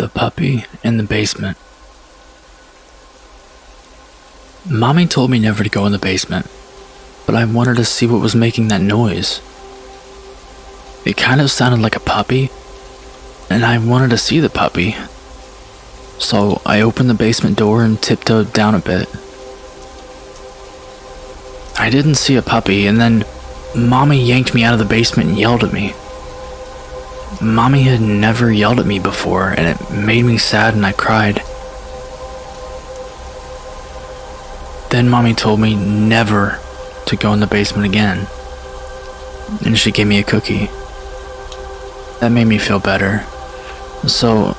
puppy in the basement. Mommy told me never to go in the basement, but I wanted to see what was making that noise. It kind of sounded like a puppy, and I wanted to see the puppy. So I opened the basement door and tiptoed down a bit. I didn't see a puppy, and then Mommy yanked me out of the basement and yelled at me. Mommy had never yelled at me before, and it made me sad and I cried. Then Mommy told me never to go in the basement again, and she gave me a cookie. That made me feel better, so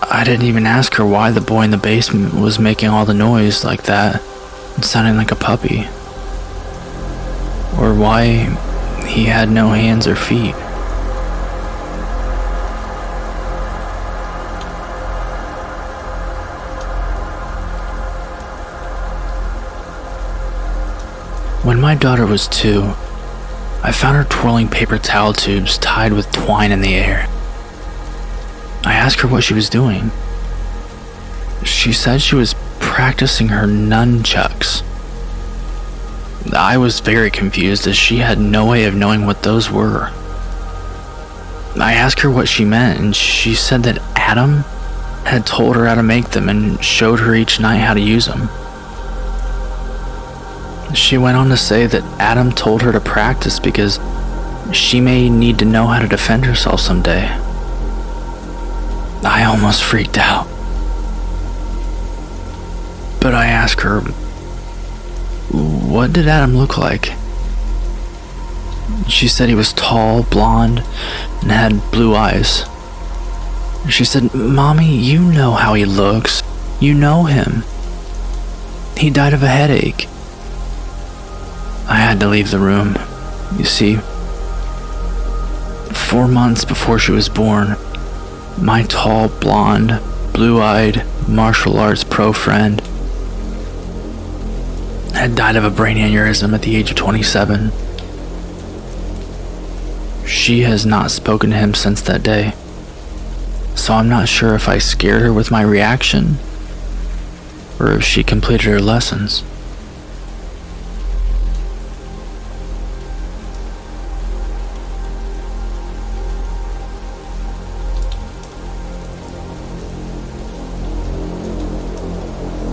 I didn't even ask her why the boy in the basement was making all the noise like that and sounding like a puppy, or why he had no hands or feet. When my daughter was 2, I found her twirling paper towel tubes tied with twine in the air. I asked her what she was doing. She said she was practicing her nunchucks. I was very confused as she had no way of knowing what those were. I asked her what she meant, and she said that Adam had told her how to make them and showed her each night how to use them. She went on to say that Adam told her to practice because she may need to know how to defend herself someday. I almost freaked out. But I asked her, what did Adam look like? She said he was tall, blonde, and had blue eyes. She said, Mommy, you know how he looks. You know him. He died of a headache. I had to leave the room. You see, 4 months before she was born, my tall, blonde, blue-eyed martial arts pro friend had died of a brain aneurysm at the age of 27. She has not spoken to him since that day, so I'm not sure if I scared her with my reaction or if she completed her lessons.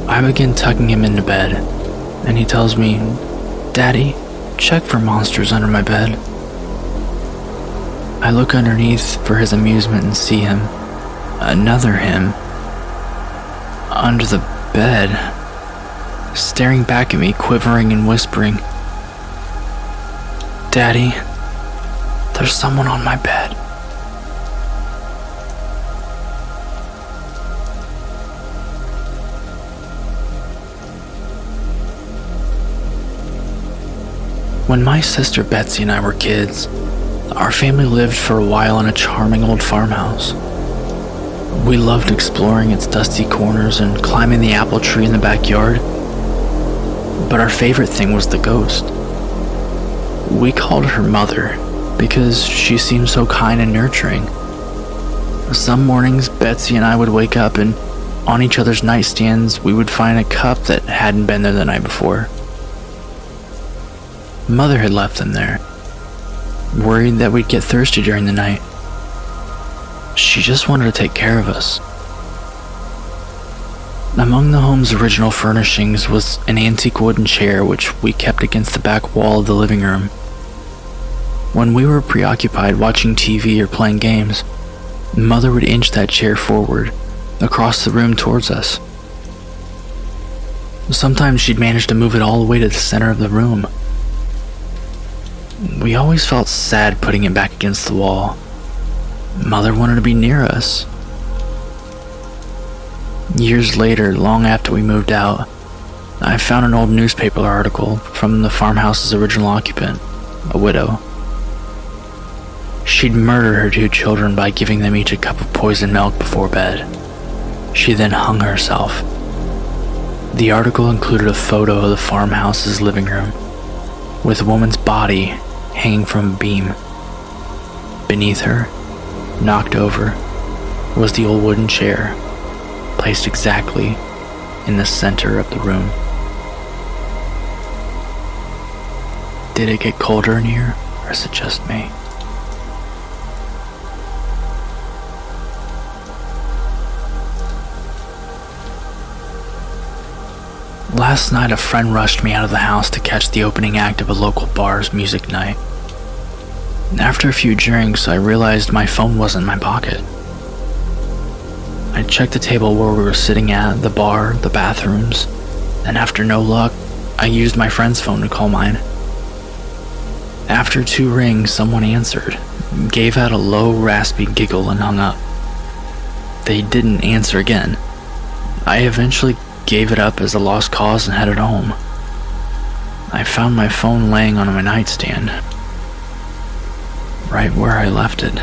I begin tucking him into bed, and he tells me, Daddy, check for monsters under my bed. I look underneath for his amusement and see him, another him, under the bed, staring back at me, quivering and whispering, Daddy, there's someone on my bed. When my sister Betsy and I were kids, our family lived for a while in a charming old farmhouse. We loved exploring its dusty corners and climbing the apple tree in the backyard. But our favorite thing was the ghost. We called her Mother because she seemed so kind and nurturing. Some mornings, Betsy and I would wake up and on each other's nightstands we would find a cup that hadn't been there the night before. Mother had left them there, worried that we'd get thirsty during the night. She just wanted to take care of us. Among the home's original furnishings was an antique wooden chair which we kept against the back wall of the living room. When we were preoccupied watching TV or playing games, Mother would inch that chair forward, across the room towards us. Sometimes she'd manage to move it all the way to the center of the room. We always felt sad putting it back against the wall. Mother wanted to be near us. Years later, long after we moved out, I found an old newspaper article from the farmhouse's original occupant, a widow. She'd murdered her 2 children by giving them each a cup of poisoned milk before bed. She then hung herself. The article included a photo of the farmhouse's living room, with a woman's body hanging from a beam. Beneath her, knocked over, was the old wooden chair, placed exactly in the center of the room. Did it get colder in here, or is it just me? Last night, a friend rushed me out of the house to catch the opening act of a local bar's music night. After a few drinks, I realized my phone wasn't in my pocket. I checked the table where we were sitting at, the bar, the bathrooms, and after no luck, I used my friend's phone to call mine. After 2 rings, someone answered, gave out a low, raspy giggle, and hung up. They didn't answer again. I eventually gave it up as a lost cause and headed home. I found my phone laying on my nightstand, right where I left it.